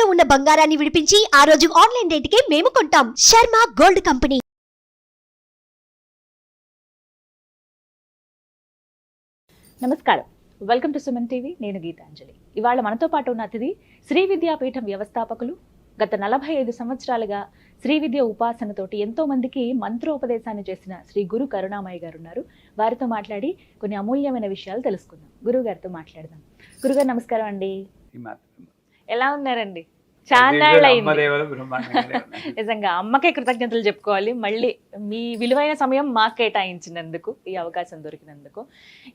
తాకట్టులో ఉన్న బంగారాన్ని విడిపించి ఆ రోజు ఆన్లైన్ రేటుకే మేము కొంటాం. Sharma gold company. నమస్కారం, వెల్కమ్ టు సుమన్ టీవీ. నేను గీతాంజలి. ఇవాళ మనతో పాటు ఉన్న అతిథి శ్రీ విద్యాపీఠం వ్యవస్థాపకులు, గత 45 సంవత్సరాలుగా శ్రీ విద్య ఉపాసనతోటి ఎంతో మందికి మంత్రోపదేశాన్ని చేసిన శ్రీ గురు కరుణామయ్య గారు ఉన్నారు. వారితో మాట్లాడి కొన్ని అమూల్యమైన విషయాలు తెలుసుకుందాం. గురువు గారితో మాట్లాడదాం. గురుగారు నమస్కారం అండి. ఎలా ఉన్నారండి? చాలా నిజంగా అమ్మకే కృతజ్ఞతలు చెప్పుకోవాలి. మళ్ళీ మీ విలువైన సమయం మాకు కేటాయించినందుకు, ఈ అవకాశం దొరికినందుకు.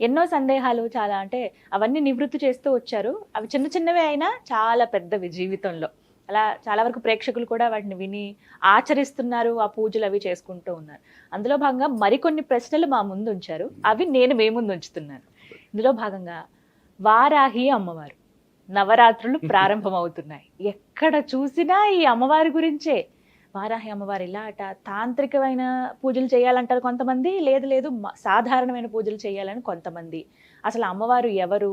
ఎన్నో సందేహాలు చాలా అంటే అవన్నీ నివృత్తి చేస్తూ వచ్చారు. అవి చిన్న చిన్నవే అయినా చాలా పెద్దవి జీవితంలో. అలా చాలా వరకు ప్రేక్షకులు కూడా వాటిని విని ఆచరిస్తున్నారు, ఆ పూజలు అవి చేసుకుంటూ ఉన్నారు. అందులో భాగంగా మరికొన్ని ప్రశ్నలు మా ముందు ఉంచారు, అవి నేను మీ ముందు ఉంచుతున్నాను. ఇందులో భాగంగా వారాహి అమ్మవారు నవరాత్రులు ప్రారంభమవుతున్నాయి. ఎక్కడ చూసినా ఈ అమ్మవారి గురించే. వారాహి అమ్మవారు ఇలా అట, తాంత్రికమైన పూజలు చేయాలంటారు కొంతమంది, లేదు సాధారణమైన పూజలు చేయాలని కొంతమంది. అసలు అమ్మవారు ఎవరు,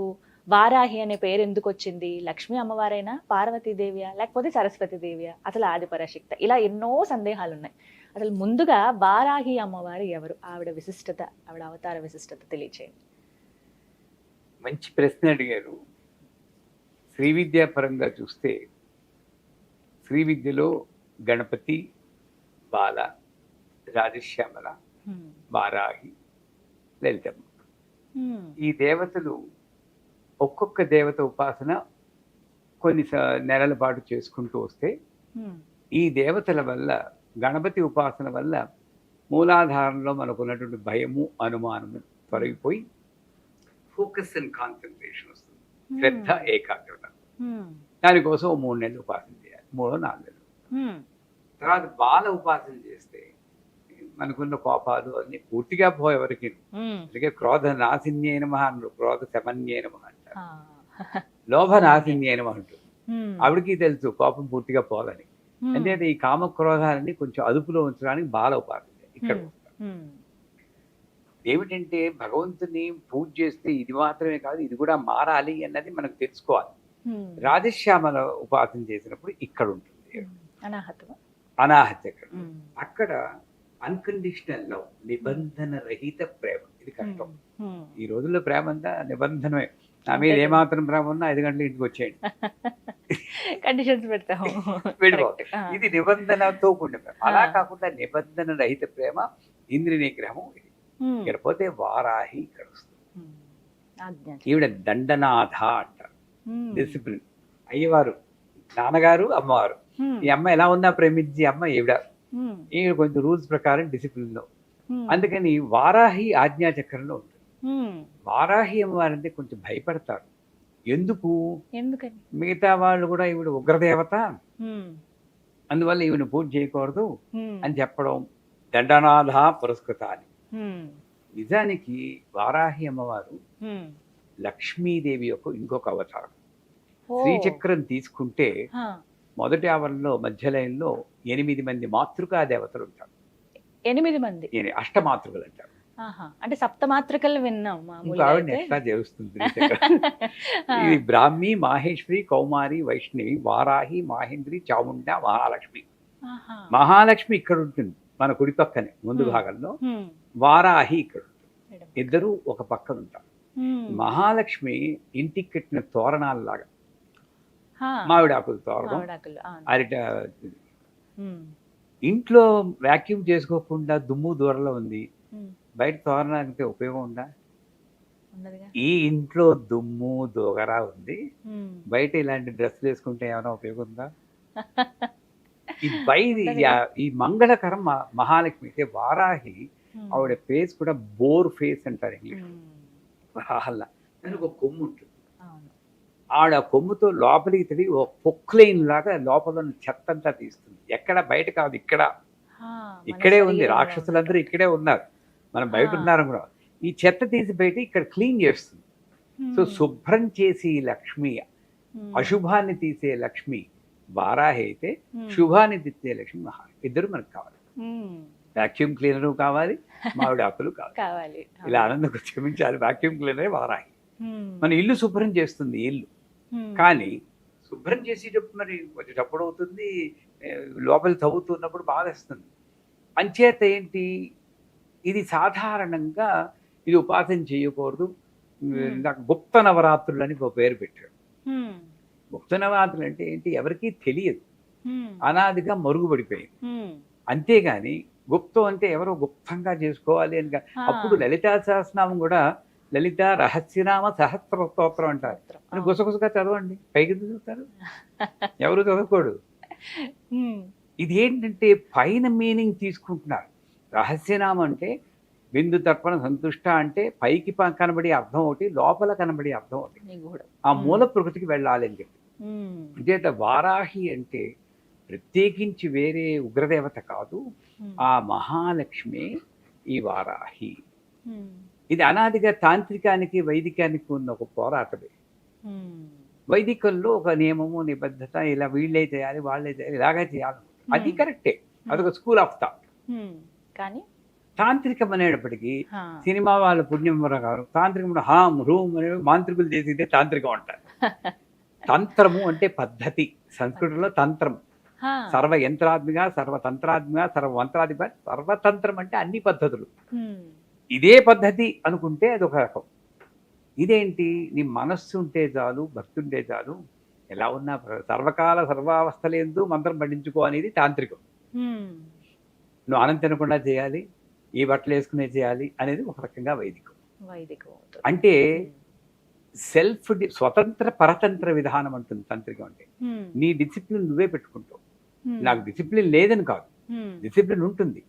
వారాహి అనే పేరు ఎందుకు వచ్చింది, లక్ష్మీ అమ్మవారైనా, పార్వతీదేవియా, లేకపోతే సరస్వతీదేవియా, అసలు ఆదిపరాశక్తి, ఇలా ఎన్నో సందేహాలు ఉన్నాయి. అసలు ముందుగా వారాహి అమ్మవారు ఎవరు, ఆవిడ విశిష్టత, ఆవిడ అవతార విశిష్టత తెలియచేయండి. మంచి ప్రశ్న అడిగారు. శ్రీ విద్యా పరంగా చూస్తే శ్రీ విద్యలో గణపతి, బాల, రాజశ్యామల, వారాహి, లలితమ్మ, ఈ దేవతలు ఒక్కొక్క దేవత ఉపాసన కొన్ని నెలల పాటు చేసుకుంటూ వస్తే ఈ దేవతల వల్ల, గణపతి ఉపాసన వల్ల మూలాధారంలో మనకున్నటువంటి భయము, అనుమానము తొలగిపోయి ఫోకస్ అండ్ కాన్సన్ట్రేషన్ వస్తుంది, శ్రద్ధ, ఏకాగ్రత. దానికోసం 3 నెలలు ఉపాసన చేయాలి, 3-4 నెలలు. తర్వాత బాల ఉపాసన చేస్తే మనకున్న కోపాలు అన్ని పూర్తిగా పోయేవరకు. అందుకే క్రోధ నాశిన్యే నమః అన్నారు, క్రోధ శమన్యే నమః అంటారు, లోభ నాశిన్యే నమః అంటారు. ఆవిడికి తెలుసు కోపం పూర్తిగా పోదని. అంటే ఈ కామక్రోధాలని కొంచెం అదుపులో ఉంచడానికి బాల ఉపాసన ఇక్కడ ఏమిటంటే భగవంతుని పూజ చేస్తే ఇది మాత్రమే కాదు, ఇది కూడా మారాలి అన్నది మనకు తెలుసుకోవాలి. రాజశ్యామల ఉపాసన చేసినప్పుడు ఇక్కడ ఉంటుంది అనాహత. అక్కడ అన్కండిషనల్ లవ్, నిబంధన రహిత ప్రేమ. ఇది కష్టం ఈ రోజుల్లో. ప్రేమ అంతా నిబంధనమే. నా మీద ఏమాత్రం ప్రేమ ఉన్నా 5 గంటల ఇంటికి వచ్చేయండి, కండిషన్స్ పెడతాము, ఇది నిబంధనతో కూడిన ప్రేమ. అలా కాకుండా నిబంధన రహిత ప్రేమ, ఇంద్రియ నిగ్రహం. ఇక్కడ పోతే వారాహి ఇక్కడ వస్తుంది. ఈవిడ దండనాథ అంటారు, డిసిప్లిన్. అయ్యవారు నాన్నగారు, అమ్మవారు. ఈ అమ్మ ఎలా ఉన్నా ప్రేమించి అమ్మ ఈవిడ కొంచెం రూల్స్ ప్రకారం డిసిప్లిన్ లో. అందుకని వారాహి ఆజ్ఞాచక్రంలో ఉంటుంది. వారాహి అమ్మవారు అంటే కొంచెం భయపడతారు. ఎందుకు? మిగతా వాళ్ళు కూడా ఈవిడ ఉగ్రదేవత, అందువల్ల ఈవిడ పూజ చేయకూడదు అని చెప్పడం, దండనాథ పురస్కృత అని. నిజానికి వారాహి అమ్మవారు లక్ష్మీదేవి యొక్క ఇంకొక అవతారం. శ్రీచక్రం తీసుకుంటే మొదటి ఆవరణలో మధ్య లైన్లో 8 మంది మాతృకా దేవతలు ఉంటారు. 8 మంది అష్టమాతృకలు అంటారు. అంటే సప్తమాతృకలు విన్నాం. ఎట్లా తెలుస్తుంది? ఇది బ్రాహ్మి, మాహేశ్వరి, కౌమారి, వైష్ణవి, వారాహి, మాహేంద్రి, చాముండ, మహాలక్ష్మి. మహాలక్ష్మి ఇక్కడ ఉంటుంది మన కుడి పక్కనే ముందు భాగంలో, వారాహి ఇక్కడ ఉంటుంది. ఇద్దరు ఒక పక్కన ఉంటారు. మహాలక్ష్మి ఇంటికి కట్టిన తోరణాలలాగా, మామిడాకులు తోరణం, అరిట. ఇంట్లో వ్యాక్యూమ్ చేసుకోకుండా దుమ్ము దూరంలో ఉంది, బయట తోరణానికి ఉపయోగం ఉందా? ఈ ఇంట్లో దుమ్ము దోగరా ఉంది, బయట ఇలాంటి డ్రెస్సులు వేసుకుంటే ఏమైనా ఉపయోగం ఉందా? ఈ మంగళకరం మహాలక్ష్మి అయితే. వారాహి ఆవిడ ఫేస్ కూడా బోర్ ఫేస్ అంటారు ఇంగ్లీష్. దానికి ఒక కొమ్ము ఉంటుంది. ఆవిడ కొమ్ముతో లోపలికి తిరిగి ఒక పొక్లైన్ లాగా లోపల చెత్త అంతా తీస్తుంది. ఎక్కడ బయట కాదు, ఇక్కడే ఉంది. రాక్షసులందరూ ఇక్కడే ఉన్నారు, మనం బయట ఉన్నారు కూడా. ఈ చెత్త తీసి బయట ఇక్కడ క్లీన్ చేస్తుంది. సో శుభ్రం చేసి లక్ష్మి, అశుభాన్ని తీసే లక్ష్మి వారాహి అయితే, శుభాన్ని తీసే లక్ష్మి మహాలక్ష్మి. ఇద్దరు మనకు కావాలి. వాక్యూమ్ క్లీనరు కావాలి, మామిడి ఆకులు కావాలి. ఇలా ఆనందంగా క్షమించాలి. వాక్యూమ్ క్లీనరే వారాహి. మన ఇల్లు శుభ్రం చేస్తుంది ఇల్లు, కానీ శుభ్రం చేసేటప్పుడు మరి కొంచెం చప్పుడు అవుతుంది, లోపల తవ్వుతున్నప్పుడు బాధేస్తుంది. అంచేత ఏంటి, ఇది సాధారణంగా ఇది ఉపాసన చేయకూడదు. నాకు గుప్త నవరాత్రులు అని ఒక పేరు పెట్టాడు. గుప్త నవరాత్రులు అంటే ఏంటి, ఎవరికీ తెలియదు, అనాదిగా మరుగుపడిపోయింది. అంతేగాని గుప్తం అంటే ఎవరో గుప్తంగా చేసుకోవాలి అని అప్పుడు లలితా సహస్రనామం కూడా లలిత రహస్యనామ సహస్ర స్తోత్రం అంటారు. అని గుసగుసగా చదవండి, పైకి చదువుతారు, ఎవరు చదవకూడదు. ఇది ఏంటంటే పైన మీనింగ్ తీసుకుంటున్నారు. రహస్యనామం అంటే బిందు తర్పణ సంతుష్ట అంటే పైకి కనబడి అర్థం ఒకటి, లోపల కనబడి అర్థం ఒకటి. ఆ మూల ప్రకృతికి వెళ్ళాలి అని చెప్పి. అంటే వారాహి అంటే ప్రత్యేకించి వేరే ఉగ్రదేవత కాదు, ఆ మహాలక్ష్మి ఈ వారాహి. ఇది అనాదిగా తాంత్రికానికి వైదికానికి ఉన్న ఒక పోరాటమే. వైదికంలో ఒక నియమము నిబద్ధత, ఇలా వీళ్ళే చేయాలి వాళ్ళే చేయాలి ఇలాగే చేయాలి, అది కరెక్టే, అదొక స్కూల్ ఆఫ్ థాట్. కానీ తాంత్రికం అనేటప్పటికీ సినిమా వాళ్ళ పుణ్యం గారు తాంత్రికం హామ్ రూమ్ అనే మాంత్రికులు చేసేదే తాంత్రికం అంటారు. తంత్రము అంటే పద్ధతి, సంస్కృతంలో తంత్రం సర్వ యంత్రాత్మిక, సర్వతంత్రాత్మిక, సర్వమంత్రాధిప, సర్వతంత్రం అంటే అన్ని పద్ధతులు. ఇదే పద్ధతి అనుకుంటే అదొక రకం. ఇదేంటి, నీ మనస్సు ఉంటే చాలు, భక్తి ఉంటే చాలు, ఎలా ఉన్నా సర్వకాల సర్వావస్థలందు మంత్రం పఠించుకో అనేది తాంత్రికం. నువ్వు అన్నం తినకుండా చేయాలి, ఈ బట్టలు వేసుకునే చేయాలి అనేది ఒక రకంగా వైదికం. అంటే సెల్ఫ్ స్వతంత్ర పరతంత్ర విధానం అంటుంది తాంత్రికం. అంటే నీ డిసిప్లిన్ నువ్వే పెట్టుకుంటావు. నాకు డిసిప్లిన్ లేదని కాదు, డిసిప్లిన్ ఉంటుంది,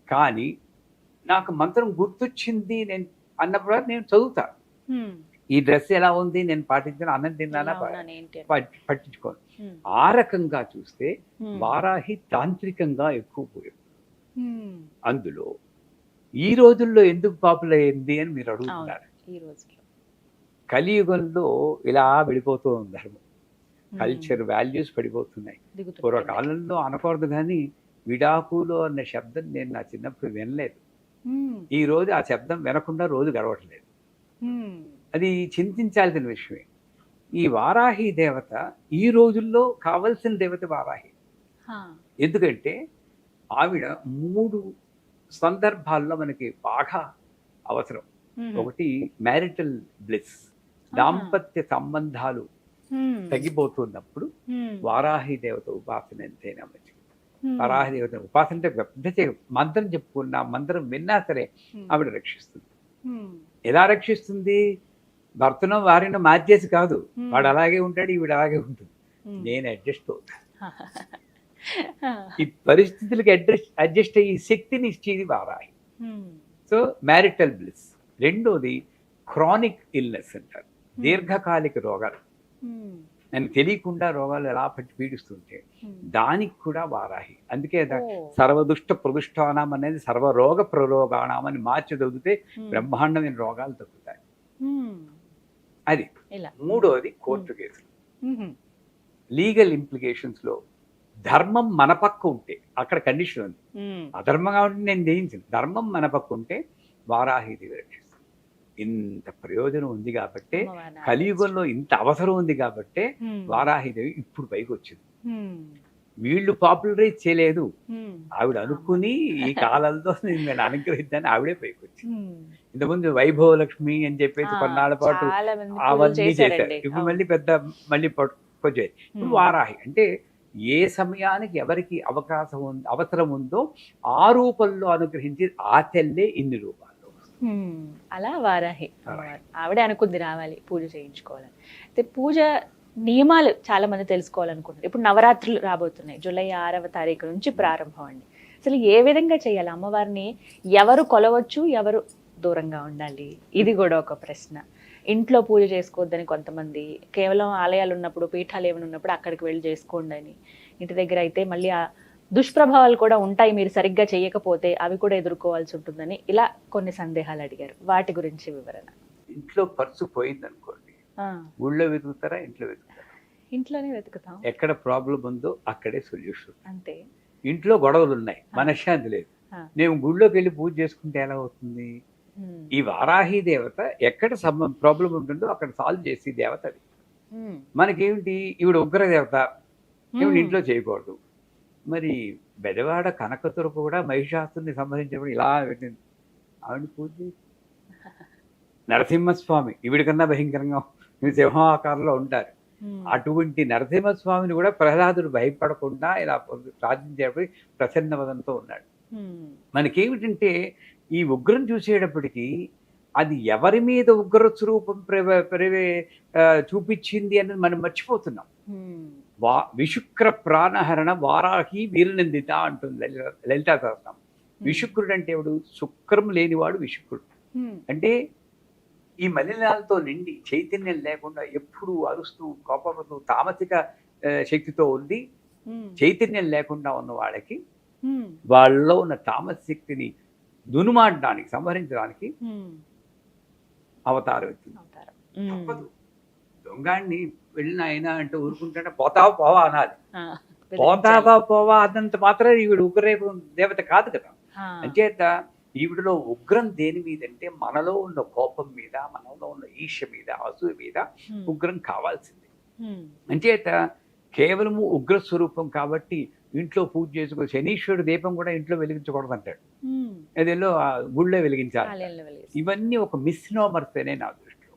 కానీ నాకు మంత్రం గుర్తొచ్చింది నేను అన్నప్పుడు నేను చదువుతా. ఈ డ్రెస్ ఎలా ఉంది, నేను పాటించాను, అన్నం తిన్నానా పట్టించుకోను. ఆ రకంగా చూస్తే వారాహి తాంత్రికంగా ఎక్కువ పోయాడు. అందులో ఈ రోజుల్లో ఎందుకు పాపులర్ అయింది అని మీరు అడుగుతున్నారు. కలియుగంలో ఇలా వెళ్ళిపోతూ ఉంది ధర్మం, కల్చర్ వాల్యూస్ పడిపోతున్నాయి. పూర్వకాలంలో అనకూడదు కానీ విడాకులు అన్న శబ్దం నేను నా చిన్నప్పుడు వినలేదు. ఈ రోజు ఆ శబ్దం వినకుండా రోజు గడవట్లేదు. అది చింతించాల్సిన విషయమే. ఈ వారాహి దేవత ఈ రోజుల్లో కావలసిన దేవత వారాహి. ఎందుకంటే ఆవిడ 3 సందర్భాల్లో మనకి బాగా అవసరం. ఒకటి మ్యారిటల్ బ్లిస్, దాంపత్య సంబంధాలు తగ్గిపోతున్నప్పుడు వారాహి దేవత ఉపాసన ఎంతైనా మంచిది. వారాహి దేవత ఉపాసన అంటే పెద్ద మంత్రం చెప్పుకున్నా, మంత్రం విన్నా సరే ఆవిడ రక్షిస్తుంది. ఎలా రక్షిస్తుంది? భర్తను వారిని మార్చేసి కాదు, వాడు అలాగే ఉంటాడు, ఈవిడ అలాగే ఉంటుంది, నేను అడ్జస్ట్ అవుతాను. ఈ పరిస్థితులకి అడ్జస్ట్ అయ్యి శక్తిని ఇచ్చేది వారాహి. So marital bliss. రెండోది క్రానిక్ ఇల్నెస్ అంటారు, దీర్ఘకాలిక రోగాలు, నేను తెలియకుండా రోగాలు ఎలా పట్టి పీడిస్తుంటే దానికి కూడా వారాహి. అందుకే సర్వదుష్ట ప్రదుష్టానం అనేది సర్వరోగ ప్రరోగాణం అని మార్చి చదివితే బ్రహ్మాండమైన రోగాలు తగ్గుతాయి. అది. మూడోది కోర్టు కేసులు, లీగల్ ఇంప్లికేషన్స్ లో ధర్మం మన పక్క ఉంటే అక్కడ కండిషన్ ఉంది. అధర్మంగా ఉంటే నేను జయించింది, ధర్మం మన పక్క ఉంటే వారాహిదేవి రక్షిస్తుంది. ఇంత ప్రయోజనం ఉంది కాబట్టి, కలియుగంలో ఇంత అవసరం ఉంది కాబట్టి వారాహిదేవి ఇప్పుడు పైకి వచ్చింది. వీళ్ళు పాపులరైజ్ చేయలేదు, ఆవిడ అనుకుని ఈ కాలంలో నేను అనుగ్రహిద్దాన్ని ఆవిడే పైకి వచ్చింది. ఇంతకుముందు వైభవ లక్ష్మి అని చెప్పేసి కొన్నాళ్ళ పాటు అవన్నీ చేశారు. ఇప్పుడు మళ్ళీ పట్టుకొచ్చాయి. ఇప్పుడు వారాహి అంటే ఏ సమయానికి ఎవరికి అవసరం ఉందో ఆ రూపంలో అనుగ్రహించి ఆ తెల్లే ఇన్ని రూపాల్లో. అలా వారాహి ఆవిడే అనుకుంది రావాలి పూజ చేయించుకోవాలని. అయితే పూజ నియమాలు చాలా మంది తెలుసుకోవాలనుకుంటున్నారు. ఇప్పుడు నవరాత్రులు రాబోతున్నాయి, జూలై 6వ తారీఖు నుంచి ప్రారంభం అండి. అసలు ఏ విధంగా చేయాలి? అమ్మవారిని ఎవరు కొలవచ్చు, ఎవరు దూరంగా ఉండాలి? ఇది కూడా ఒక ప్రశ్న. ఇంట్లో పూజ చేసుకోవద్దని కొంతమంది, కేవలం ఆలయాలు ఉన్నప్పుడు, పీఠాలు ఏమైనా ఉన్నప్పుడు అక్కడికి వెళ్ళి చేసుకోండి అని. ఇంటి దగ్గర అయితే మళ్ళీ ఆ దుష్ప్రభావాలు కూడా ఉంటాయి, మీరు సరిగ్గా చేయకపోతే అవి కూడా ఎదుర్కోవాల్సి ఉంటుందని ఇలా కొన్ని సందేహాలు అడిగారు. వాటి గురించి వివరణ. ఇంట్లో పర్సు పోయింది అనుకోండి, ఊళ్ళో వెతుకుతారా, ఇంట్లో వెతుకుతారా? ఇంట్లోనే వెతుకుతాం. ఎక్కడ ప్రాబ్లం ఉందో అక్కడే సొల్యూషన్. అంతే. ఇంట్లో గొడవలు ఉన్నాయి, మనశ్శాంతి లేదు, నేను గుళ్ళోకి వెళ్ళి పూజ చేసుకుంటే ఎలా అవుతుంది? ఈ వారాహి దేవత ఎక్కడ ప్రాబ్లం ఉంటుందో అక్కడ సాల్వ్ చేసి దేవత అది. మనకేమిటి ఈవిడ ఉగ్రదేవత, ఈవిడ ఇంట్లో చేయకూడదు. మరి బెజవాడ కనకదుర్గ కూడా మహిషాసుని సంహరించినప్పుడు ఇలా పెట్టింది, ఆవిడ పూజ నరసింహస్వామి ఈవిడ కన్నా భయంకరంగా సింహాకారంలో ఉంటారు. అటువంటి నరసింహస్వామిని కూడా ప్రహ్లాదుడు భయపడకుండా ఇలా ప్రార్థించేటప్పుడు ప్రసన్నవదంతో ఉన్నాడు. మనకేమిటంటే ఈ ఉగ్రం చూసేటప్పటికీ అది ఎవరి మీద ఉగ్ర స్వరూపం చూపించింది అన్నది మనం మర్చిపోతున్నాం. విశుక్ర ప్రాణహరణ వారాహి వీరనందిత అంటుంది లలితా సహస్రం. విశుక్రుడు అంటే ఎవడు? శుక్రం లేనివాడు విశుక్రుడు. అంటే ఈ మలినాలతో నిండి చైతన్యం లేకుండా ఎప్పుడు అరుస్తూ కోపడుతూ తామసిక శక్తితో ఉంది. చైతన్యం లేకుండా ఉన్న వాళ్ళకి వాళ్ళలో ఉన్న తామస శక్తిని దునుమాడడానికి, సంహరించడానికి అవతారం ఎత్తింది. తప్పదు. దొంగాడిని వెళ్ళిన అయినా అంటే ఊరుకుంటే పోతావా పోవా అనాలి. పోతావా పోవా అన్నంత మాత్రం ఈవిడ ఉగ్రరేపు దేవత కాదు కదా. అంచేత ఈవిడలో ఉగ్రం దేని మీద అంటే మనలో ఉన్న కోపం మీద, మనలో ఉన్న ఈర్ష్య మీద, అసూయ మీద ఉగ్రం కావాల్సింది. అంచేత కేవలము ఉగ్ర స్వరూపం కాబట్టి ఇంట్లో పూజ చేసుకో. శనీశ్వరుడు దీపం కూడా ఇంట్లో వెలిగించకూడదు అంటాడు, అదేలో గుళ్ళో వెలిగించాలి. ఇవన్నీ ఒక మిస్నోమర్స్ అనే నా దృష్టిలో.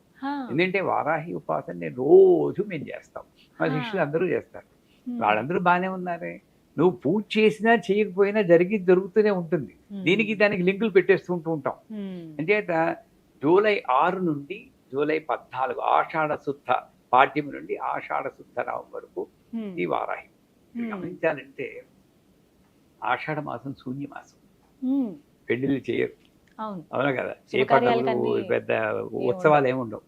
ఎందుకంటే వారాహి ఉపాసన నేను రోజు మేము చేస్తాం, మా శిష్యులు అందరూ చేస్తారు. వాళ్ళందరూ బాగానే ఉన్నారే. నువ్వు పూజ చేసినా చేయకపోయినా జరుగుతూనే ఉంటుంది. దీనికి దానికి లింకులు పెట్టేస్తుంటూ ఉంటాం. అంచేత జూలై 6 నుండి జూలై 14 ఆషాఢ శుద్ధ పాడ్యం నుండి ఆషాఢ శుద్ధ నవం వరకు ఈ వారాహి. గమనించాలంటే ఆషాఢ మాసం శూన్య మాసం, పెళ్లిళ్ళు చేయరు. అవునా కదా? ఏ పండుగలు పెద్ద ఉత్సవాలు ఏముండవు.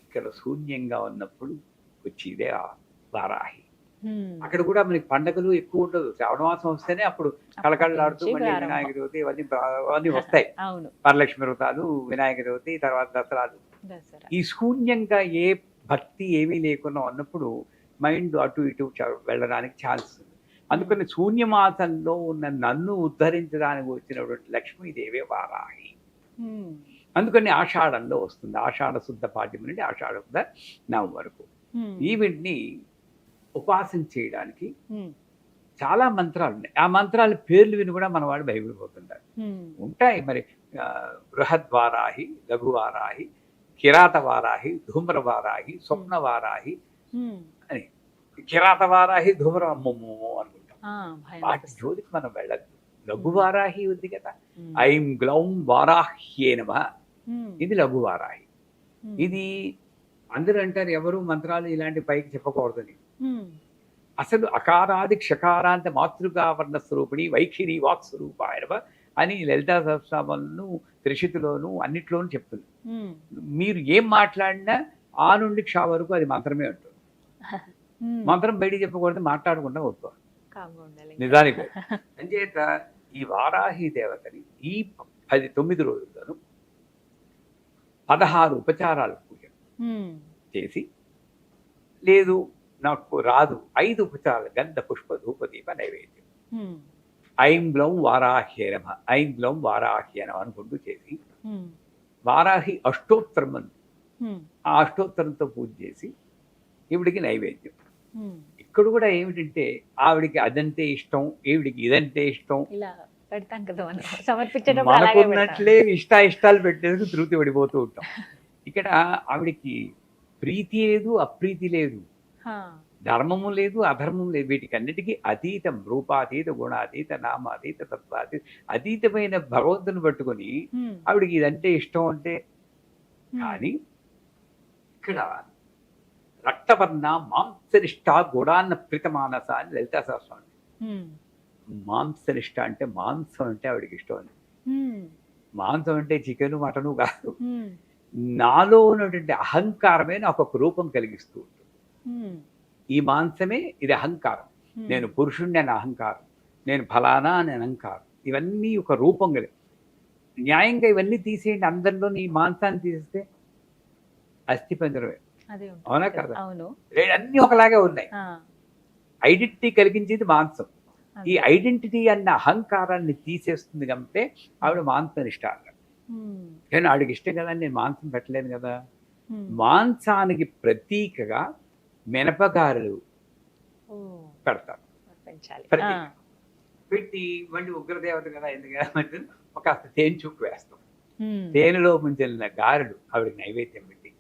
ఇక్కడ శూన్యంగా ఉన్నప్పుడు వచ్చి ఇదే వారాహి. అక్కడ కూడా మనకి పండుగలు ఎక్కువ ఉండదు. శ్రావణ మాసం వస్తేనే అప్పుడు కళకళలాడుతూ మళ్ళీ వినాయక చవితి ఇవన్నీ వస్తాయి. వరలక్ష్మి వ్రతాలు, వినాయక చవితి, తర్వాత దసరాలు. ఈ శూన్యంగా ఏ భక్తి ఏమీ లేకుండా ఉన్నప్పుడు మైండ్ అటు ఇటు వెళ్ళడానికి ఛాన్స్ ఉంది. అందుకని శూన్యమాసంలో ఉన్న నన్ను ఉద్ధరించడానికి వచ్చినటువంటి లక్ష్మీదేవి వారాహి. అందుకని ఆషాఢంలో వస్తుంది. ఆషాఢ శుద్ధ పాడ్యం నుండి ఆషాఢ శుద్ధ నవం వరకు ఈవిడ్ని ఉపాసన చేయడానికి చాలా మంత్రాలు ఉన్నాయి. ఆ మంత్రాల పేర్లు విని కూడా మన వాళ్ళు భయపడిపోతుంటారు. ఉంటాయి మరి, బృహద్వారాహి, లఘువారాహి, కిరాత వారాహి, ధూమ్ర వారాహి, స్వప్న వారాహి అని. కిరాత వారాహి, ధూమ్ర అమ్మమ్మో అనుకుంటాం. వాటి జోలికి మనం వెళ్ళదు. లఘువారాహి ఉంది కదా, ఐం గ్లౌం వారాహ్యే నమః, ఇది లఘువారాహి. ఇది అందరూ అంటారు ఎవరు మంత్రాలు ఇలాంటి పైకి చెప్పకూడదని. అసలు అకారాది క్షకారాంత మాతృకావర్ణ స్వరూపిణి వైఖిరి వాక్ స్వరూపాయనవ అని లలితా సహస్రనామంలోను, త్రిశతిలోను అన్నిట్లోనూ చెప్తుంది. మీరు ఏం మాట్లాడినా ఆ నుండి క్ష వరకు అది మంత్రమే ఉంటుంది. మంత్రం బయటికి చెప్పకూడదు, మాట్లాడకుండా వద్దు నిజానికి. అంచేత ఈ వారాహి దేవతని ఈ 9 రోజుల్లోనూ 16 ఉపచారాలు పూజ చేసి, లేదు నాకు రాదు 5 ఉపచారాలు గంధ పుష్ప ధూప దీప నైవేద్యం, ఐం గ్లౌం వారాహ్యే నమః, ఐం గ్లౌం వారాహ్యే నమః అనుకుంటూ చేసి వారాహి అష్టోత్తరం ఉంది, ఆ అష్టోత్తరంతో పూజ చేసి ఈవిడికి నైవేద్యం. ఇక్కడ కూడా ఏమిటంటే ఆవిడికి అదంటే ఇష్టం, ఈవిడికి ఇదంటే ఇష్టం, మనకున్నట్లే ఇష్టాలు పెట్టేందుకు తృప్తి పడిపోతూ ఉంటాం. ఇక్కడ ఆవిడికి ప్రీతి లేదు, అప్రీతి లేదు, ధర్మము లేదు, అధర్మం లేదు, వీటికి అన్నిటికీ అతీతం, రూపాతీత, గుణాతీత, నామాతీత, తత్వాతీత, అతీతమైన భగవంతుని పట్టుకొని ఆవిడికి ఇదంటే ఇష్టం అంటే. కానీ ఇక్కడ రక్తవర్ణ మాంసనిష్ట గుడాన్న ప్రీతమానస అని లలితా సహస్రం. మాంసనిష్ట అంటే మాంసం అంటే ఆవిడికి ఇష్టం అని. మాంసం అంటే చికెను మటను కాదు, నాలో ఉన్నటువంటి అహంకారమే నాకు ఒక రూపం కలిగిస్తూ ఉంటుంది. ఈ మాంసమే ఇది అహంకారం, నేను పురుషుణ్ణి అని అహంకారం, నేను ఫలానా అని అహంకారం, ఇవన్నీ ఒక రూపం కలిగి. న్యాయంగా ఇవన్నీ తీసేయండి, అందరిలో ఈ మాంసాన్ని తీసేస్తే అస్థి పంజరమే, అవునా కదా? అన్నీ ఒకలాగే ఉన్నాయి. ఐడెంటిటీ కలిగించేది మాంసం. ఈ ఐడెంటిటీ అన్న అహంకారాన్ని తీసేస్తుంది కాబట్టి ఆవిడ మాంసం ఇష్టం. కానీ ఆవిడకి ఇష్టం కదా, నేను మాంసం పెట్టలేను కదా. మాంసానికి ప్రతీకగా మినపగారెలు పెడతారు. పెంచాలి. ప్రతి పెట్టి మళ్ళీ ఉగ్రదేవత కదా ఎందుకంటే ఒక తేనె చుక్కు వేస్తాం. తేనెలో ముంచెల్లిన గారెలు ఆవిడకి నైవేద్యం పెట్టి,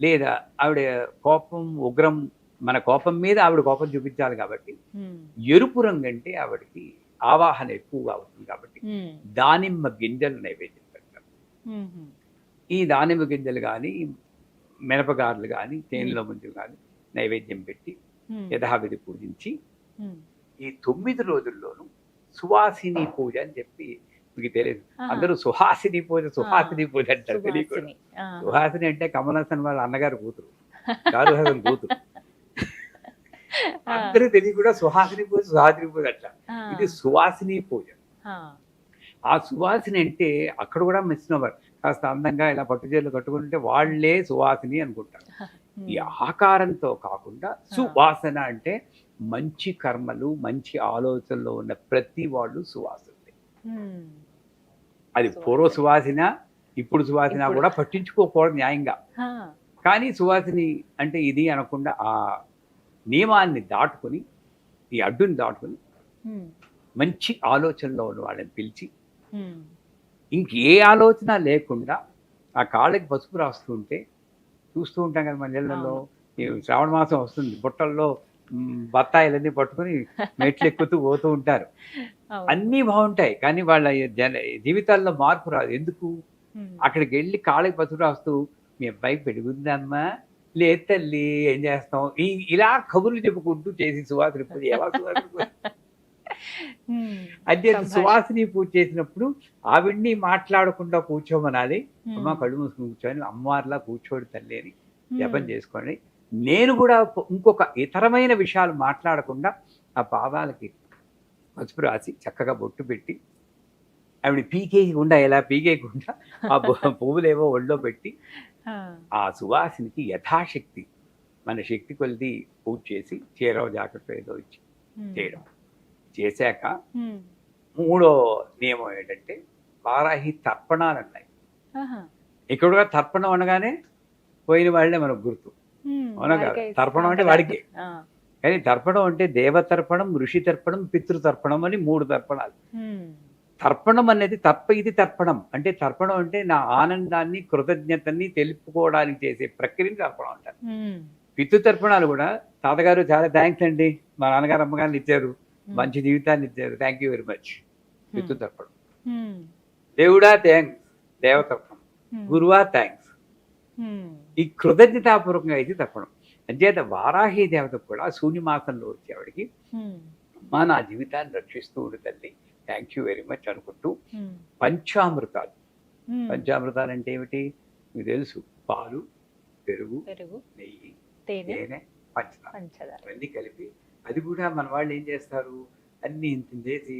లేదా ఆవిడ కోపం ఉగ్రం, మన కోపం మీద ఆవిడ కోపం చూపించాలి కాబట్టి ఎరుపు రంగు అంటే ఆవిడకి ఆవాహన ఎక్కువగా అవుతుంది కాబట్టి దానిమ్మ గింజలు నైవేద్యం పెడతారు. ఈ దానిమ్మ గింజలు కానీ మినపగారులు కానీ తేనెలో ముంజలు కానీ నైవేద్యం పెట్టి యథావిధి పూజించి ఈ 9 రోజుల్లోనూ సువాసిని పూజ అని చెప్పి మీకు తెలియదు, అందరూ సుహాసిని పూజ అంటారు. తెలియకూడదు. సుహాసిని అంటే కమల్ హాసన్ వాళ్ళ అన్నగారు కూతురు, షారుఖ్ హాసన్ కూతురు. అందరూ తెలియ కూడా సుహాసిని పూజ అంటారు. ఇది సువాసిని పూజ. ఆ సువాసిని అంటే అక్కడ కూడా మిస్నోవర్, కాస్త అందంగా ఇలా పట్టుచీరలు కట్టుకుంటే వాళ్లే సువాసిని అనుకుంటారు. ఈ ఆకారంతో కాకుండా సువాసన అంటే మంచి కర్మలు మంచి ఆలోచనలో ఉన్న ప్రతి వాళ్ళు సువాసనలే. అది పూర్వ సువాసన ఇప్పుడు సువాసన కూడా పట్టించుకోకూడదు న్యాయంగా. కానీ సువాసిని అంటే ఇది అనకుండా ఆ నియమాన్ని దాటుకొని, ఈ అడ్డుని దాటుకొని మంచి ఆలోచనలో ఉన్న వాళ్ళని పిలిచి ఇంకే ఆలోచన లేకుండా ఆ కాళ్ళకి పసుపు రాస్తుంటే చూస్తూ ఉంటాం కదా మన ఇళ్లలో. శ్రావణ మాసం వస్తుంది, బుట్టల్లో బత్తాయిలన్నీ పట్టుకుని మెట్లు ఎక్కుతూ పోతూ ఉంటారు. అన్నీ బాగుంటాయి కానీ వాళ్ళ జీవితాల్లో మార్పు రాదు. ఎందుకు? అక్కడికి వెళ్ళి కాళ్ళకి పసుపు రాస్తూ మీ అబ్బాయికి పెరుగుందమ్మా, లేదు తల్లి ఏం చేస్తాం, ఇలా కబుర్లు చెప్పుకుంటూ చేసి సువాసిని పూజ. అదే సువాసిని పూజ చేసినప్పుడు ఆవిడ్ని మాట్లాడకుండా కూర్చోమనాలి. అమ్మ కళ్ళు మూసుకుని కూర్చొని అమ్మవారిలా కూర్చోడు తల్లి అని జపం చేసుకోండి. నేను కూడా ఇంకొక ఇతరమైన విషయాలు మాట్లాడకుండా ఆ పాదాలకి పసుపు రాసి చక్కగా బొట్టు పెట్టి ఆవిడ పీకేయకుండా, ఎలా పీకేయకుండా ఆ పువ్వులేవో ఒళ్ళో పెట్టి ఆ సువాసినికి యథాశక్తి మన శక్తి కొలిది పూజ చేసి చీరవ జాకెట్ ఏదో ఇచ్చి చేయడం. చేశాక మూడో నియమం ఏంటంటే వారాహి తర్పణాలు అన్నాయి. ఇక్కడ తర్పణం అనగానే పోయిన వాళ్ళే మనకు గుర్తు, అవునా కదా? తర్పణం అంటే వాడికి. కానీ తర్పణం అంటే దేవతర్పణం, ఋషి తర్పణం, పితృతర్పణం అని 3 తర్పణాలు. తర్పణం అనేది ఇది తర్పణం అంటే, తర్పణం అంటే నా ఆనందాన్ని కృతజ్ఞతని తెలుపుకోవడానికి చేసే ప్రక్రియని తర్పణం అంటారు. పితృతర్పణాలు కూడా తాతగారు చాలా థ్యాంక్స్ అండి, మా నాన్నగారు అమ్మగారిని ఇచ్చారు, మంచి జీవితాన్ని ఇచ్చారు, థ్యాంక్ యూ వెరీ మచ్, పితృతర్పణం. దేవుడా థ్యాంక్స్, దేవతర్పణం. గురువా థ్యాంక్స్, ఈ కృతజ్ఞతాపూర్వకంగా ఇది తర్పణం. అంచేత వారాహి దేవత కూడా శూన్యమాసంలో వచ్చేవాడికి అమ్మా నా జీవితాన్ని రక్షిస్తూ ఉండు తల్లి, థ్యాంక్ యూ వెరీ మచ్ అనుకుంటూ పంచామృతాలు. పంచామృతాలు అంటే ఏమిటి మీకు తెలుసు, పాలు, పెరుగు, నెయ్యి, తేనె, పంచదార ఇవన్నీ కలిపి, అది కూడా మన వాళ్ళు ఏం చేస్తారు, అన్ని ఇంత చేసి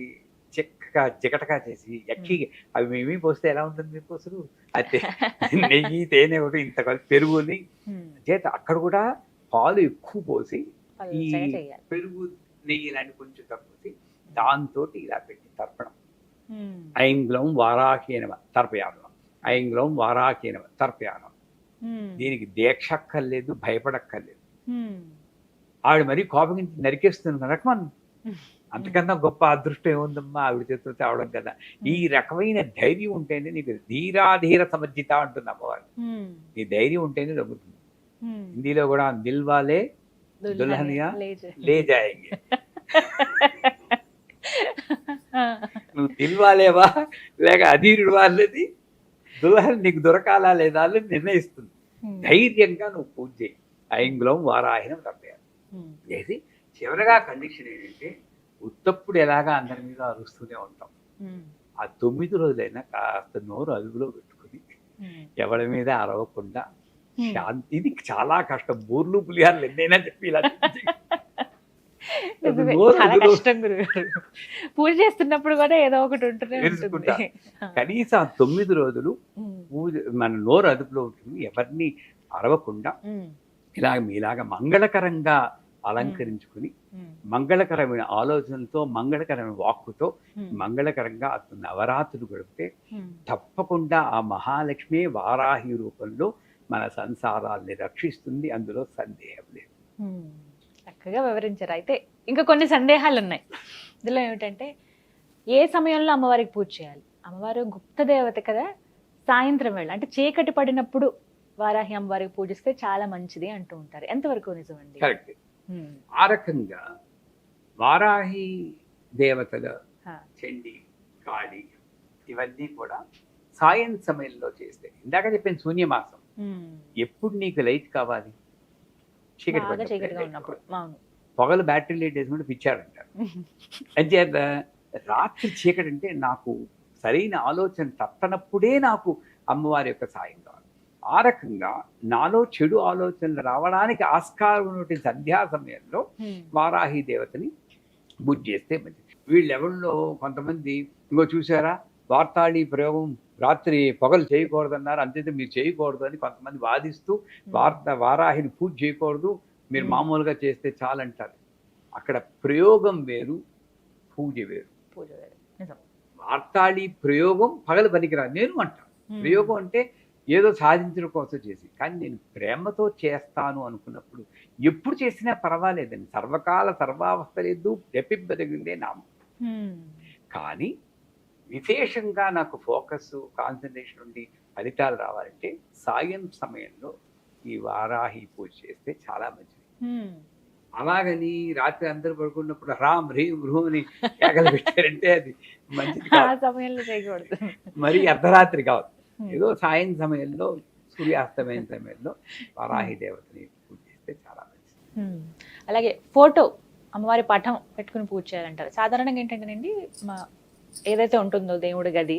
చెక్కగా జిగటగా చేసి ఎక్కి అవి మేమీ పోస్తే ఎలా ఉంటుంది మీకు అసలు, అయితే నెయ్యి తేనె ఒకటి ఇంత కలిపి పెరుగుని చేత అక్కడ కూడా పాలు ఎక్కువ పోసి ఈ పెరుగు నెయ్యి ఇలాంటి కొంచెం తక్కువ దాంతో ఇలా పెట్టి తర్పణం. ఐంగ్లం వారాహీనవ తర్పయానం, ఐంగ్లం వారాహీనవ తర్పయానం. దీనికి దీక్ష అక్కర్లేదు, భయపడక్కర్లేదు. ఆవిడ మరీ కోపగించి నరికేస్తుంది రకమన్, అంతకన్నా గొప్ప అదృష్టం ఏముందమ్మా ఆవిడ చేతితో తేవడం కదా. ఈ రకమైన ధైర్యం ఉంటేనే నీకు ధీరాధీర సమర్జిత అంటుంది అమ్మవారు. ఈ ధైర్యం ఉంటేనే దొరుకుతుంది. హిందీలో కూడా దిల్వాలే దుల్హనియా లే జాయేంగే, నువ్వు దిల్వాలేవా లేక అధీరుడు వాళ్ళది దుల్హన్ నీకు దొరకాలా లేదా అని నిర్ణయిస్తుంది. ధైర్యంగా నువ్వు పూజ చేయి. ఐంగ్లం వారాహినం తప్పేయాలి చేసి చివరిగా కండిషన్ ఏంటంటే, ఉత్తప్పుడు ఎలాగా అందరి మీద అరుస్తూనే ఉంటాం, ఆ 9 రోజులైనా కాస్త నోరు అదుపులో పెట్టుకుని ఎవరి మీద అరవకుండా శాంతి. ఇది చాలా కష్టం, బూర్లు పులిహార్లు ఎన్నైనా చెప్పి ఇలా పూజ చేస్తున్నప్పుడు కూడా ఏదో ఒకటి ఉంటుంది. కనీసం 9 రోజులు పూజ మన నోరు అదుపులో ఉంటుంది, ఎవరిని అరవకుండా ఇలా మీలాగా మంగళకరంగా అలంకరించుకుని మంగళకరమైన ఆలోచనలతో మంగళకరమైన వాక్కుతో మంగళకరంగా నవరాత్రులు గడిపితే తప్పకుండా ఆ మహాలక్ష్మి వారాహి రూపంలో మన సంసారాల్ని రక్షిస్తుంది, అందులో సందేహం లేదు. చక్కగా వివరించారు. అయితే ఇంకా కొన్ని సందేహాలు ఉన్నాయి. ఇందులో ఏమిటంటే ఏ సమయంలో అమ్మవారికి పూజ చేయాలి? అమ్మవారు గుప్త దేవత కదా, సాయంత్రం వేళ అంటే చీకటి పడినప్పుడు వారాహి అమ్మవారికి పూజిస్తే చాలా మంచిది అంటూ ఉంటారు. ఎంతవరకు నిజమండి? కరెక్ట్. ఆ రకంగా వారాహి దేవతల చండి, కాళి ఇవన్నీ కూడా సాయం సమయంలో చేస్తే, ఇందాక చెప్పిన శూన్యమాసం ఎప్పుడు నీకు లైట్ కావాలి? చీకటిగా ఉన్నప్పుడు. పొగలు బ్యాటరీ లైట్ వేసుకుంటే పిచ్చాడంటారు. అంచేత రాత్రి చీకటి అంటే నాకు సరైన ఆలోచన తట్టనప్పుడే నాకు అమ్మవారి యొక్క సాయం కావాలి. ఆ రకంగా నాలో చెడు ఆలోచనలు రావడానికి ఆస్కారం ఉన్నటువంటి సంధ్యా సమయంలో వారాహి దేవతని పూజ చేస్తే మంచిది. వీళ్ళెవరిలో కొంతమంది ఇంకో చూసారా, వార్తాళి ప్రయోగం రాత్రి పొగలు చేయకూడదన్నారు, అంతైతే మీరు చేయకూడదు అని కొంతమంది వాదిస్తూ వారాహిని పూజ చేయకూడదు, మీరు మామూలుగా చేస్తే చాలంటారు. అక్కడ ప్రయోగం వేరు, పూజ వేరు. వార్తాళి ప్రయోగం పగలు పనికిరాదు నేను అంటాను. ప్రయోగం అంటే ఏదో సాధించడం కోసం చేసి, కానీ నేను ప్రేమతో చేస్తాను అనుకున్నప్పుడు ఎప్పుడు చేసినా పర్వాలేదండి. సర్వకాల సర్వావస్థ లేదు, రెప్పింపదగిందే నామం. కానీ విశేషంగా నాకు ఫోకస్, కాన్సన్ట్రేషన్ ఉండి ఫలితాలు రావాలంటే సాయం సమయంలో ఈ వారాహి పూజ చేస్తే చాలా మంచిది. అలాగని రాత్రి అందరూ పడుకున్నప్పుడు రామ్ హ్రీం హ్రూమ్ అని కేకలు పెట్టారంటే అది మంచిది కాదు. మరి అర్ధరాత్రి కాదు, ఏదో సాయం సమయంలో సూర్యాస్తమైన సమయంలో వారాహి దేవతని పూజ చేస్తే చాలా మంచిది. అలాగే ఫోటో అమ్మవారి పటం పెట్టుకుని పూజ చేయాలంటారు. సాధారణంగా ఏంటంటేనండి, ఏదైతే ఉంటుందో దేవుడి గది,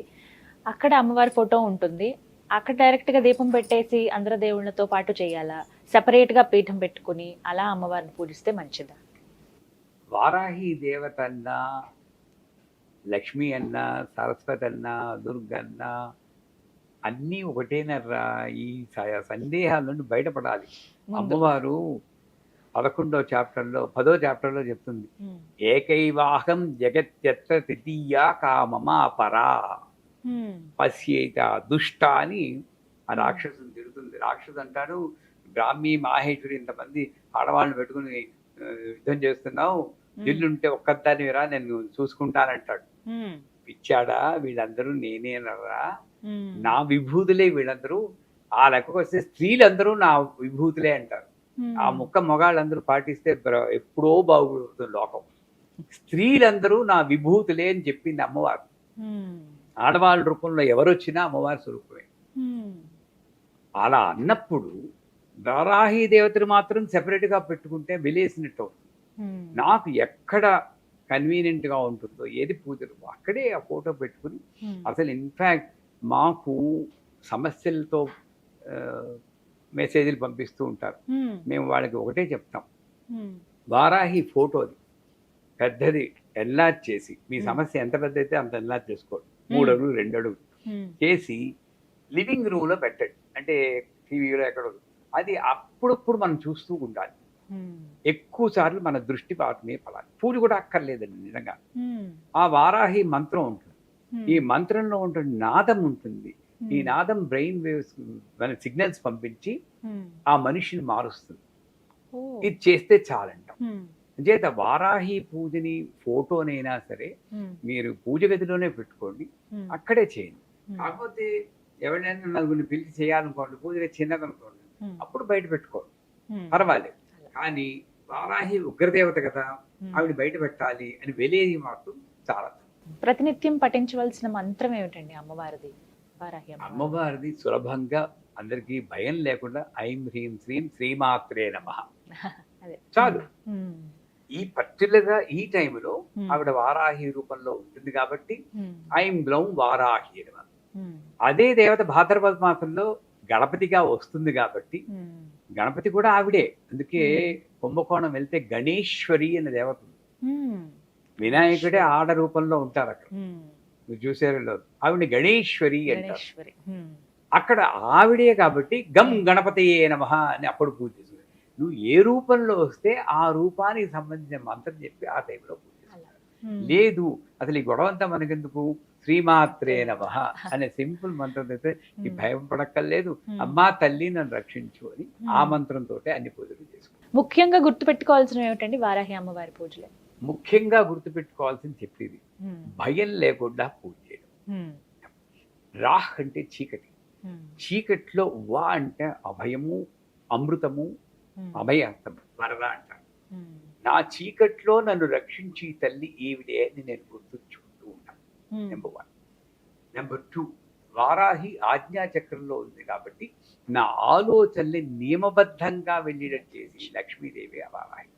అక్కడ అమ్మవారి ఫోటో ఉంటుంది, అక్కడ డైరెక్ట్గా దీపం పెట్టేసి అందరు దేవుళ్ళతో పాటు చేయాలా, సెపరేట్గా పీఠం పెట్టుకుని అలా అమ్మవారిని పూజిస్తే మంచిదా? వారాహి దేవత అన్నా, లక్ష్మి అన్నా, సరస్వతి అన్నా, దుర్గన్న అన్నీ ఒకటేనర్రా. ఈ సందేహాల నుండి బయటపడాలి. అమ్మవారు 11వ చాప్టర్లో 10వ చాప్టర్లో చెప్తుంది, ఏకైవాహం జగత్యత్ర తృతీయా కామమా పరా పశ్యేత దుష్ట అని ఆ రాక్షసుని తిడుతుంది. రాక్షసు అంటాడు, బ్రాహ్మీ మాహేశ్వరి ఇంతమంది ఆడవాళ్ళని పెట్టుకుని యుద్ధం చేస్తున్నావు, ఇల్లుంటే ఒక్కదాన్ని రా నేను చూసుకుంటానంటాడు. పిచ్చాడా, వీళ్ళందరూ నేనేనరా, నా విభూతులే వీళ్ళందరూ. ఆ లెక్కకు వస్తే స్త్రీలందరూ నా విభూతులే అంటారు. ఆ ముక్క మొగాళ్ళందరూ పాటిస్తే ఎప్పుడో బాగుపడుతుంది లోకం. స్త్రీలందరూ నా విభూతులే అని చెప్పింది అమ్మవారు. ఆడవాళ్ళ రూపంలో ఎవరు వచ్చినా అమ్మవారి స్వరూపమే. అలా అన్నప్పుడు వారాహి దేవతను మాత్రం సెపరేట్గా పెట్టుకుంటే వెలేసినట్టు అవుతుంది. నాకు ఎక్కడ కన్వీనియంట్గా ఉంటుందో, ఏది పూజలు అక్కడే ఆ ఫోటో పెట్టుకుని, అసలు ఇన్ఫ్యాక్ట్ మాకు సమస్యలతో మెసేజ్లు పంపిస్తూ ఉంటారు. మేము వాళ్ళకి ఒకటే చెప్తాం, వారాహి ఫోటోది పెద్దది ఎన్లార్జ్ చేసి, మీ సమస్య ఎంత పెద్ద అయితే అంత ఎన్లార్జ్ చేసుకోండి, 3 అడుగులు 2 అడుగులు చేసి లివింగ్ రూమ్లో పెట్టండి. అంటే టీవీలో ఎక్కడ అది అప్పుడప్పుడు మనం చూస్తూ ఉండాలి. ఎక్కువ సార్లు మన దృష్టి వాటి మీద పడాలి. పూజ కూడా అక్కర్లేదండి నిజంగా. ఆ వారాహి మంత్రం ఉంటుంది, ఈ మంత్రంలో ఉంటుంది నాదం ఉంటుంది. ఈ నాదం బ్రెయిన్ వేవ్స్ మన సిగ్నల్స్ పంపించి ఆ మనిషిని మారుస్తుంది. ఇది చేస్తే చాలంటాం. చేత వారాహి పూజని ఫోటోనైనా సరే మీరు పూజ గదిలోనే పెట్టుకోండి, అక్కడే చేయండి. కాకపోతే ఎవరైనా నలుగురిని పిలిచి చేయాలనుకోండి, పూజ చిన్నదనుకోండి, అప్పుడు బయట పెట్టుకోండి, పర్వాలేదు. కానీ వారాహి ఉగ్రదేవత కదా, ఆవిడ బయట పెట్టాలి అని వెలేది మాత్రం చాలా. ప్రతినిత్యం పఠించవలసిన మంత్రం ఏమిటండి అమ్మవారిది? అమ్మవారిది సులభంగా అందరికీ భయం లేకుండా ఐం హ్రీం శ్రీం శ్రీమాత్రే నమః చాలు. ఈ పర్టికులర్ గా ఈ టైంలో ఆవిడ వారాహి రూపంలో ఉంటుంది కాబట్టి ఐం గ్లౌం వారాహి నమః. అదే దేవత భాద్రపద మాసంలో గణపతిగా వస్తుంది కాబట్టి గణపతి కూడా ఆవిడే. అందుకే కుంభకోణం వెళ్తే గణేశ్వరి అనే దేవత ఉంది. వినాయకుడే ఆడ రూపంలో ఉంటారు అక్కడ, మీరు చూసారు. ఆవిడ గణేశ్వరి అంటారు. అక్కడ ఆవిడే కాబట్టి గం గణపతయే నమః అని అప్పుడు పూజ చేసుకుంటారు. నువ్వు ఏ రూపంలో వస్తే ఆ రూపానికి సంబంధించిన మంత్రం చెప్పి ఆ టైంలో పూజ చేసుకుంటారు. లేదు అసలు ఈ గొడవంతా మనకెందుకు, శ్రీమాత్రే నమః అనే సింపుల్ మంత్రం అయితే ఈ భయం పడక్కర్లేదు. అమ్మా తల్లి నన్ను రక్షించు అని ఆ మంత్రంతో అన్ని పూజలు చేసుకుంటారు. ముఖ్యంగా గుర్తుపెట్టుకోవాల్సినవి ఏమిటండి వారాహి అమ్మవారి పూజలు? ముఖ్యంగా గుర్తుపెట్టుకోవాల్సింది చెప్పేది, భయం లేకుండా పూజ చేయడం. రాహ్ అంటే చీకటి, చీకట్లో వా అంటే అభయము, అమృతము, అభయార్థం, వరద అంటారు. నా చీకట్లో నన్ను రక్షించి తల్లి ఈవిడే అని నేను గుర్తుంచుకుంటూ ఉంటాను. నెంబర్ 1. నెంబర్ 2, వారాహి ఆజ్ఞాచక్రంలో ఉంది కాబట్టి నా ఆలోచనల్ని నియమబద్ధంగా వెళ్ళేటట్టు చేసి లక్ష్మీదేవి ఆ వారాహి.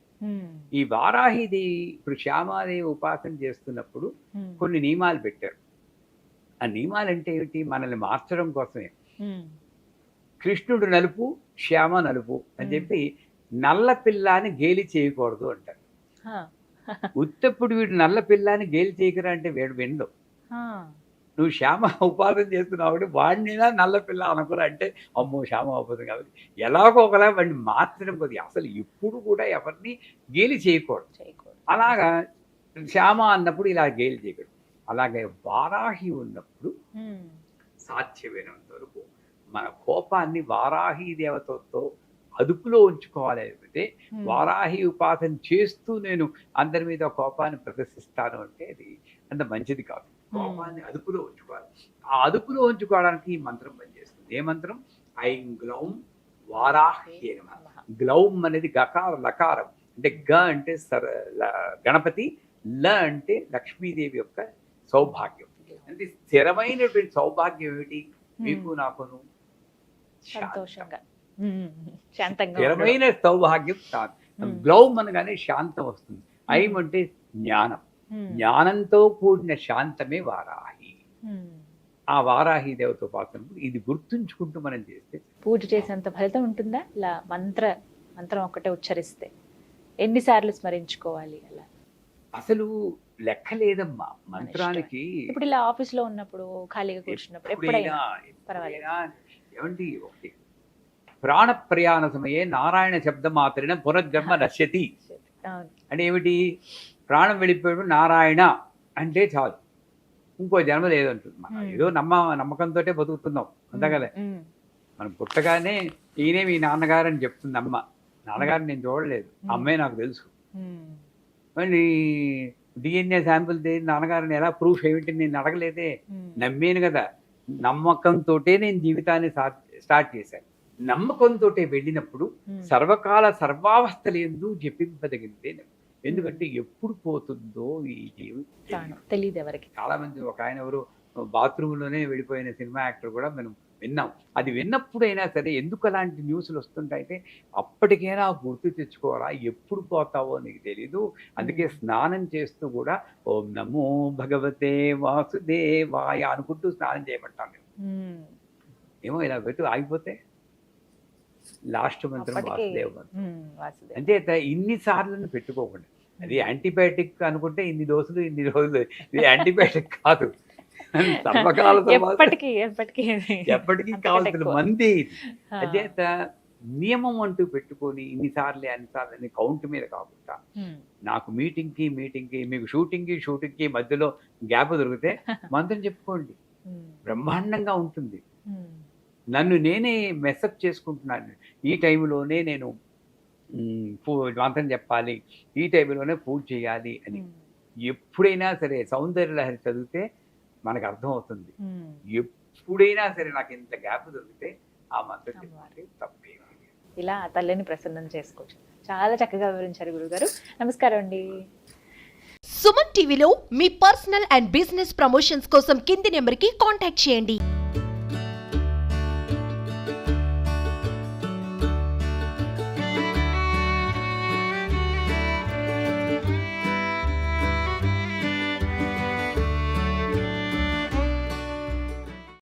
ఈ వారాహిదేవి ఇప్పుడు శ్యామాదేవి ఉపాసన చేస్తున్నప్పుడు కొన్ని నియమాలు పెట్టారు. ఆ నియమాలు అంటే ఏమిటి? మనల్ని మార్చడం కోసమే. కృష్ణుడు నలుపు, శ్యామ నలుపు అని చెప్పి నల్ల పిల్లాని గేలి చేయకూడదు అంటారు. ఉత్తప్పుడు వీడు నల్ల పిల్లాని గేలి చేయకరా అంటే వీడు వినడు. నువ్వు శ్యామ ఉపాసన చేస్తున్నావు వాడినైనా నల్ల పిల్ల అనుకురా అంటే అమ్మో శ్యామ ఉపాసన కాబట్టి ఎలాగో ఒకలా వాడిని మార్చడం కొద్దిగా. అసలు ఎప్పుడు కూడా ఎవరిని గేలి చేయకూడదు. అలాగా శ్యామ అన్నప్పుడు ఇలా గేలి చేయకూడదు. అలాగే వారాహి ఉన్నప్పుడు సాధ్యమైనంత వరకు మన కోపాన్ని వారాహి దేవతతో అదుపులో ఉంచుకోవాలి. అయితే వారాహి ఉపాసన చేస్తూ నేను అందరి మీద కోపాన్ని ప్రదర్శిస్తాను అంటే అది అంత మంచిది కాదు. కోపాన్ని అదుపులో ఉంచుకోవాలి. ఆ అదుపులో ఉంచుకోవడానికి ఈ మంత్రం పనిచేస్తుంది. ఏ మంత్రం? ఐం గ్లౌం వారాహ్యే నమః. గ్లౌం అనేది గకార లకారం, అంటే గ అంటే గణపతి, ల అంటే లక్ష్మీదేవి యొక్క సౌభాగ్యం. అంటే స్థిరమైనటువంటి సౌభాగ్యం ఏమిటి? మీకు నాకును సంతోషంగా స్థిరమైన సౌభాగ్యం. గ్లౌం అనగానే శాంతం వస్తుంది. ఐం అంటే జ్ఞానం, జ్ఞానంతో కూడిన శాంతమే వారాహి. ఆ వారాహి దేవత ఉపాసన ఇది గుర్తుంచుకుంటూ మనం చేస్తే పూజ చేసేంత ఫలితం ఉంటుందా? ఇలా మంత్రం ఒక్కటే ఉచ్చరిస్తే ఎన్నిసార్లు స్మరించుకోవాలి? అలా అసలు లెక్క లేదమ్మా మంత్రానికి. ఇప్పుడు ఇలా ఆఫీస్ లో ఉన్నప్పుడు, ఖాళీగా కూర్చున్నప్పుడు, ఎప్పుడైనా ఏమండి, ఒకటి ప్రాణ ప్రయాణ సమయే నారాయణ శబ్ద మాత్రేణ పునర్జన్మ నశ్యతి అంటే ఏమిటి? ప్రాణం వెళ్ళిపోయాడు నారాయణ అంటే చాలు, ఇంకో జన్మ లేదంటుంది. మనం ఏదో నమ్మకంతో బతుకుతున్నాం అంతే కదా. మనం పుట్టగానే ఈయనే మీ నాన్నగారు అని చెప్తుంది అమ్మ. నాన్నగారిని నేను చూడలేదు, అమ్మే నాకు తెలుసు. మళ్ళీ డిఎన్ఏ శాంపుల్ నాన్నగారిని ఎలా ప్రూఫ్ ఏమిటి నేను అడగలేదే, నమ్మేను కదా. నమ్మకంతో నేను జీవితాన్ని స్టార్ట్ చేశాను. నమ్మకంతో వెళ్ళినప్పుడు సర్వకాల సర్వావస్థలు ఎందు జపింపదగిందే. ఎందుకంటే ఎప్పుడు పోతుందో ఈ జీవితం తెలియదు ఎవరికి. చాలా మంది, ఒక ఆయన ఎవరు బాత్రూంలోనే వెళ్ళిపోయిన సినిమా యాక్టర్ కూడా మనం విన్నాం. అది విన్నప్పుడైనా సరే ఎందుకు అలాంటి న్యూస్లు వస్తుంటాయంటే అప్పటికైనా గుర్తు తెచ్చుకోవాలా, ఎప్పుడు పోతావో నీకు తెలీదు. అందుకే స్నానం చేస్తూ కూడా ఓం నమో భగవతే వాసుదేవాయ అనుకుంటూ స్నానం చేయమంటాం మేము. ఏమో ఇలా పెట్టి ఆగిపోతే లాస్ట్ మంత్రం వాసుదేవ మంత్రం. అంచేత ఇన్నిసార్లు పెట్టుకోకుండా, అది యాంటీబయాటిక్ అనుకుంటే ఇన్ని డోసులు ఇన్ని రోజులు, ఇది యాంటీబయాటిక్ కాదు. సర్వకాల ఎప్పటికీ కావాల్సిన మంది. అచేత నియమం అంటూ పెట్టుకొని ఇన్నిసార్లు అన్నిసార్లు కౌంట్ మీద కాకుండా, నాకు మీటింగ్కి మీకు షూటింగ్కి మధ్యలో గ్యాప్ దొరికితే మంత్రం చెప్పుకోండి, బ్రహ్మాండంగా ఉంటుంది. నన్ను నేనే మెసప్ చేసుకుంటున్నాను. ఈ టైంలోనే నేను మంత్రం చెప్పాలి, ఈ టైంలోనే పూజ చేయాలి అని. ఎప్పుడైనా సరే సౌందర్య లహరి చదివితే మనకు అర్థమవుతుంది. ఎప్పుడైనా సరే నాకు ఇంత గ్యాప్ దొరికితే ఆ మంత్రం చెప్పాలి, తప్పే. ఇలా తల్లిని ప్రసన్నం చేసుకోవచ్చు. చాలా చక్కగా వివరించారు గురుగారు. నమస్కారం అండి. సుమన్ టీవీలో మీ పర్సనల్ అండ్ బిజినెస్ ప్రమోషన్స్ కోసం కింది నెంబర్కి కాంటాక్ట్ చేయండి.